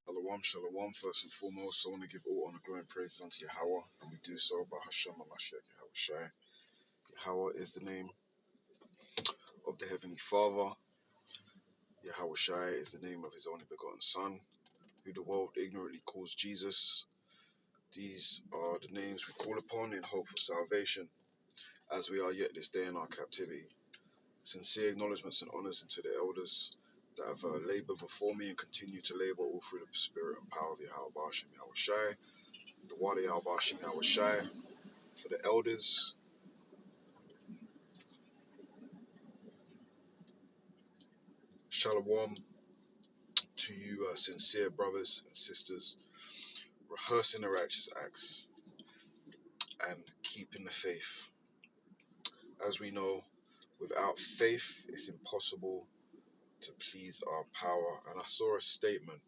Shalom, shalom. First and foremost, I want to give all honor, glory, and praise unto Yahweh, and we do so by Hashem Mashiach Yahweh Shai. Yahweh is the name of the Heavenly Father. Yahweh Shai is the name of His only begotten Son, who the world ignorantly calls Jesus. These are the names we call upon in hope of salvation, as we are yet this day in our captivity. Sincere acknowledgements and honors unto the elders that have labored before me and continue to labor all through the spirit and power of Yahweh Hashem Yahweh Shai. The water Yahweh Hashem Yahweh Shai. For the elders, shalom to you, sincere brothers and sisters, rehearsing the righteous acts and keeping the faith. As we know, without faith, it's impossible to please our power. And I saw a statement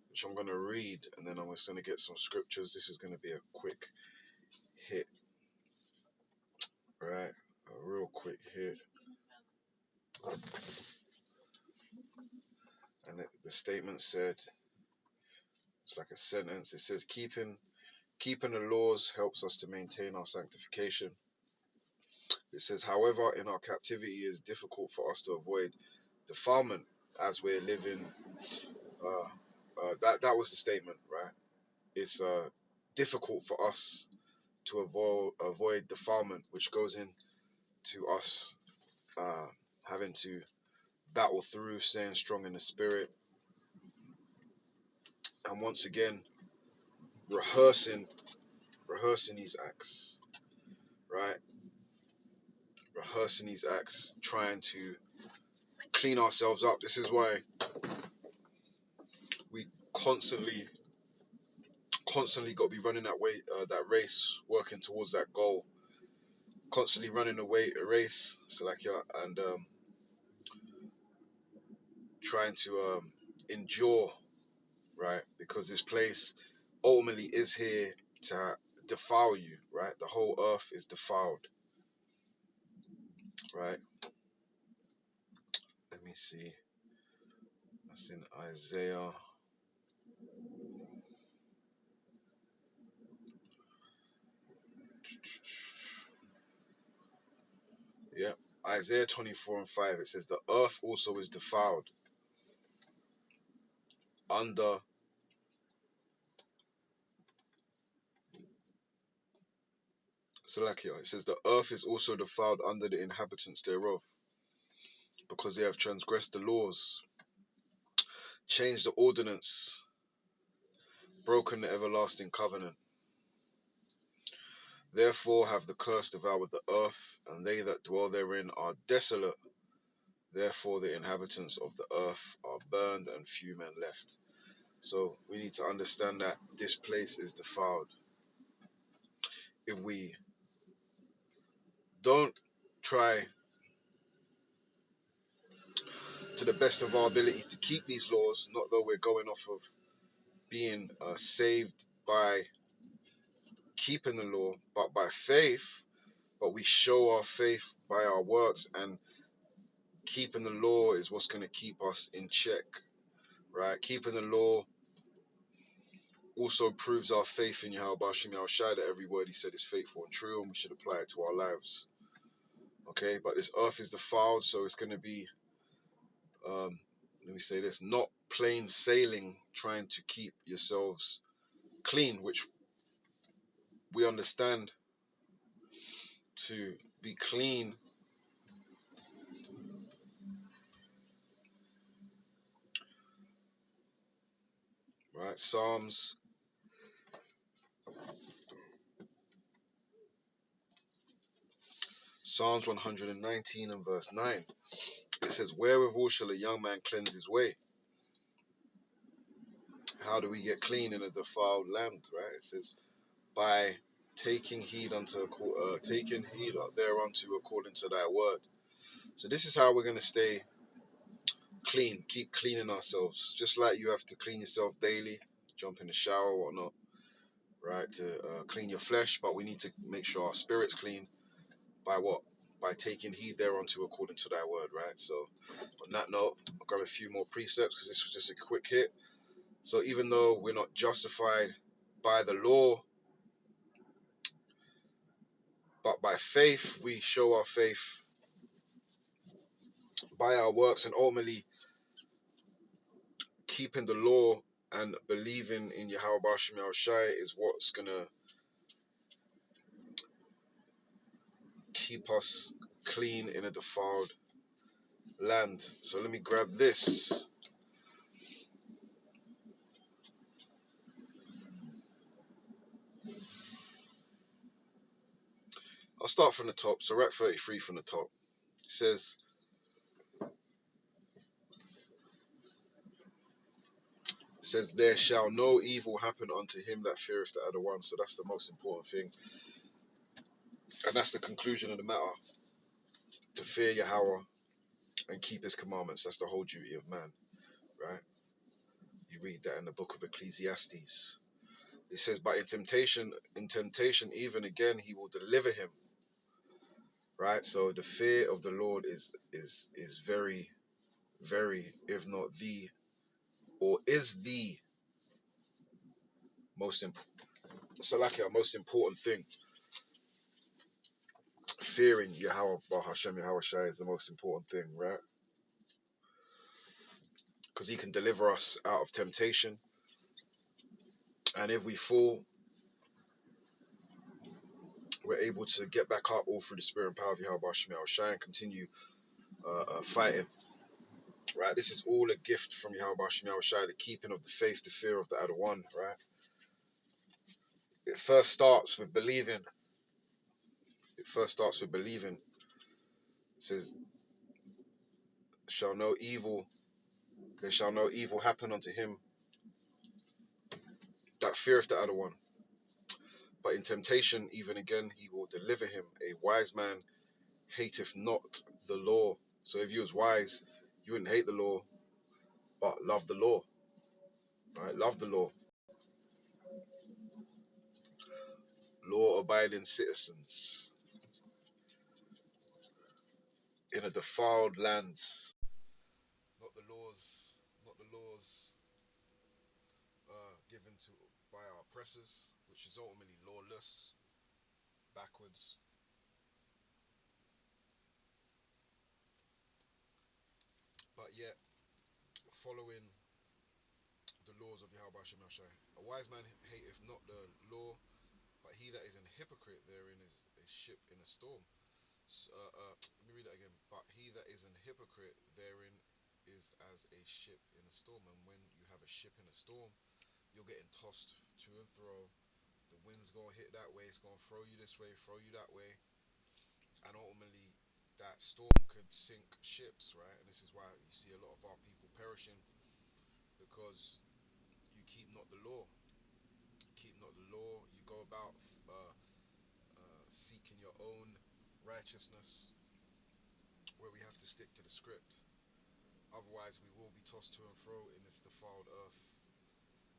which I'm going to read, and then I'm just going to get some scriptures. This is going to be a quick hit, right? A real quick hit. And the statement said, it's like a sentence. It says, keeping the laws helps us to maintain our sanctification. It says, however, in our captivity it is difficult for us to avoid defilement as we're living. That was the statement, right? It's difficult for us to avoid defilement, which goes into us having to battle through, staying strong in the spirit, and once again rehearsing these acts, right? Rehearsing these acts, trying to clean ourselves up. This is why we constantly got to be running that race, working towards that goal, constantly running a race, so like and trying to endure, right? Because this place ultimately is here to defile you, right? The whole earth is defiled, right? Let me see. That's in Isaiah. Yeah, Isaiah 24:5. It says, the earth also is defiled under Salakia. It says, the earth is also defiled under the inhabitants thereof, because they have transgressed the laws, changed the ordinance, broken the everlasting covenant. Therefore have the curse devoured the earth, and they that dwell therein are desolate. Therefore the inhabitants of the earth are burned, and few men left. So we need to understand that this place is defiled. If we don't try to the best of our ability to keep these laws, not though we're going off of being saved by keeping the law, but by faith, but we show our faith by our works, and keeping the law is what's going to keep us in check, right? Keeping the law also proves our faith in Yahweh Hashem Yahweh Shai, that every word he said is faithful and true, and we should apply it to our lives. Okay, but this earth is defiled, so it's going to be, let me say this, not plain sailing trying to keep yourselves clean, which we understand to be clean, right? Psalms 119 and verse 9. It says, wherewithal shall a young man cleanse his way? How do we get clean in a defiled land, right? It says, by taking heed thereunto according to thy word. So this is how we're going to stay clean, keep cleaning ourselves. Just like you have to clean yourself daily, jump in the shower or whatnot, right, to clean your flesh, but we need to make sure our spirit's clean by what? By taking heed thereunto according to thy word, right? So on that note, I'll grab a few more precepts because this was just a quick hit. So even though we're not justified by the law, but by faith, we show our faith by our works, and ultimately keeping the law and believing in Yahweh B'Shem Yahushai is what's gonna keep us clean in a defiled land. So let me grab this. I'll start from the top. So Surah 33 from the top. It says, there shall no evil happen unto him that feareth the other one. So that's the most important thing. And that's the conclusion of the matter. To fear Yahweh and keep his commandments. That's the whole duty of man, right? You read that in the book of Ecclesiastes. It says, but in temptation, even again, he will deliver him. Right? So the fear of the Lord is very, very, if not the, or is the most important thing. Fearing Yahweh B'Shem Yahushai is the most important thing, right? Because he can deliver us out of temptation. And if we fall, we're able to get back up all through the spirit and power of Yahweh B'Shem Yahushai and continue fighting. Right? This is all a gift from Yahweh B'Shem Yahushai, the keeping of the faith, the fear of the other one, right? It first starts with believing. It says, there shall no evil happen unto him that feareth the other one. But in temptation, even again, he will deliver him. A wise man hateth not the law. So if you was wise, you wouldn't hate the law, but love the law. Right? Love the law. Law-abiding citizens in a defiled land. Not the laws given to by our oppressors, which is ultimately lawless, backwards. But yet, following the laws of Yahweh B'Shem Yahushai. A wise man hateth not the law, but he that is an hypocrite therein is a ship in a storm. Let me read that again. But he that is an hypocrite therein is as a ship in a storm. And when you have a ship in a storm, you're getting tossed to and fro. The wind's going to hit that way. It's going to throw you this way, throw you that way. And ultimately, that storm could sink ships, right? And this is why you see a lot of our people perishing, because you keep not the law. You go about seeking your own righteousness, where we have to stick to the script. Otherwise, we will be tossed to and fro in this defiled earth.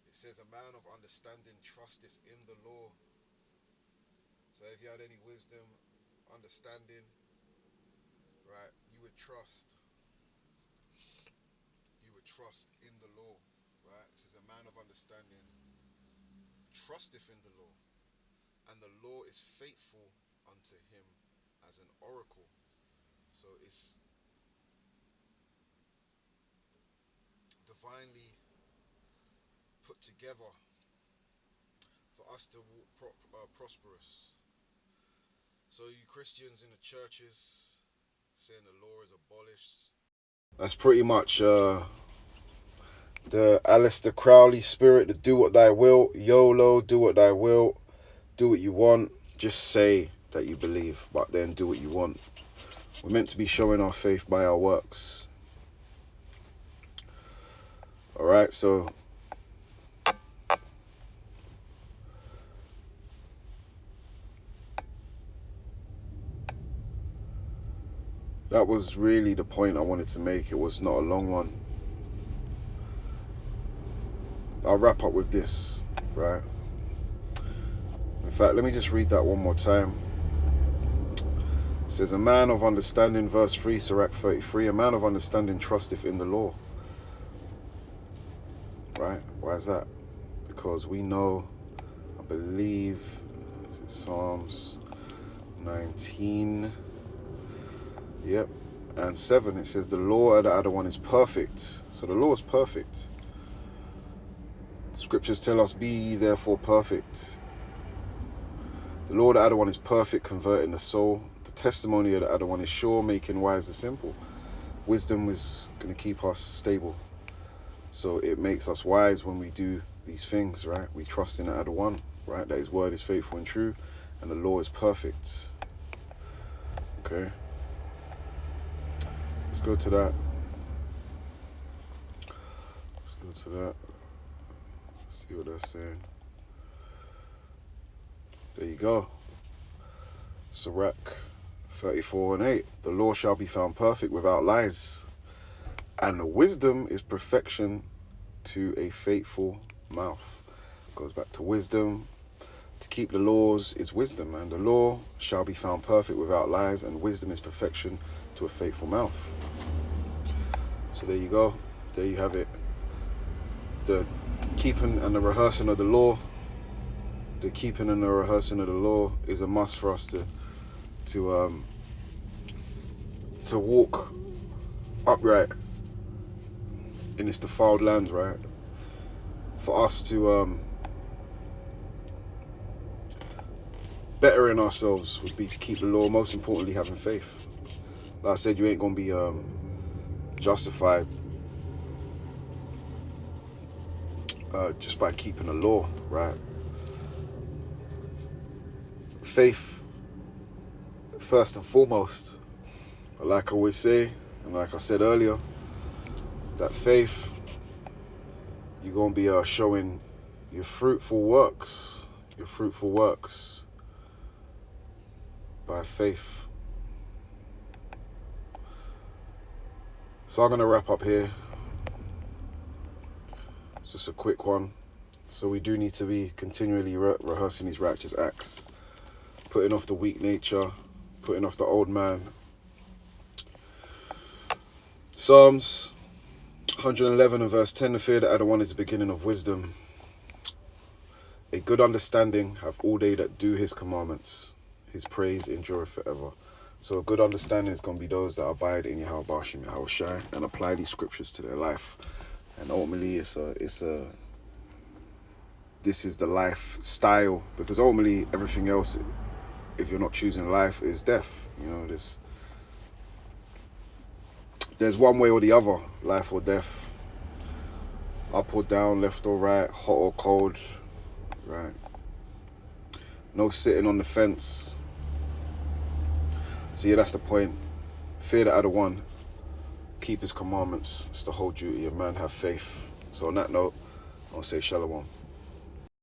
It says, a man of understanding trusteth in the law. So if you had any wisdom, understanding, right, you would trust in the law, right? It says, a man of understanding trusteth in the law, and the law is faithful unto him as an oracle. So it's divinely put together for us to walk prosperous. So you Christians in the churches saying the law is abolished. That's pretty much the Aleister Crowley spirit, the do what thy will, YOLO, do what thy will, do what you want. Just say that you believe, but then do what you want. We're meant to be showing our faith by our works. Alright, so that was really the point I wanted to make. It was not a long one. I'll wrap up with this, right? In fact, let me just read that one more time. It says, a man of understanding, verse 3, Surah 33, a man of understanding trusteth in the law. right? Why is that? Because we know, I believe, is it Psalms 19? Yep. And 7, it says, the law of the other one is perfect. So the law is perfect. Scriptures tell us, be ye therefore perfect. The law of the other one is perfect, converting the soul. The testimony of the other one is sure, making wise the simple. Wisdom is going to keep us stable. So it makes us wise when we do these things, right? We trust in the other one, right? That his word is faithful and true, and the law is perfect. Okay. Let's go to that. Let's go to that. See what that's saying. There you go. Sirach 34:8. The law shall be found perfect without lies, and the wisdom is perfection to a faithful mouth. Goes back to wisdom. To keep the laws is wisdom, and the law shall be found perfect without lies, and wisdom is perfection to a faithful mouth. So there you go. There you have it. The keeping and the rehearsing of the law. The keeping and the rehearsing of the law is a must for us to walk upright in this defiled land, right? For us to better in ourselves would be to keep the law. Most importantly, having faith. Like I said, you ain't gonna be justified just by keeping the law, right? Faith first and foremost. But like I always say, and like I said earlier, that faith, you're gonna be showing your fruitful works by faith. So I'm gonna wrap up here. It's just a quick one. So we do need to be continually rehearsing these righteous acts, putting off the weak nature, putting off the old man. Psalms 111 and verse 10, the fear that other one is the beginning of wisdom. A good understanding have all they that do his commandments. His praise endureth forever. So a good understanding is going to be those that abide in Yahweh Bashim, Yahweh Shai, and apply these scriptures to their life. And ultimately, this is the lifestyle, because ultimately everything else, if you're not choosing life, is death. You know, there's one way or the other, life or death, up or down, left or right, hot or cold, right? No sitting on the fence. So yeah, that's the point. Fear the other one, keep his commandments. It's the whole duty of man. Have faith. So on that note, I'll say shalom.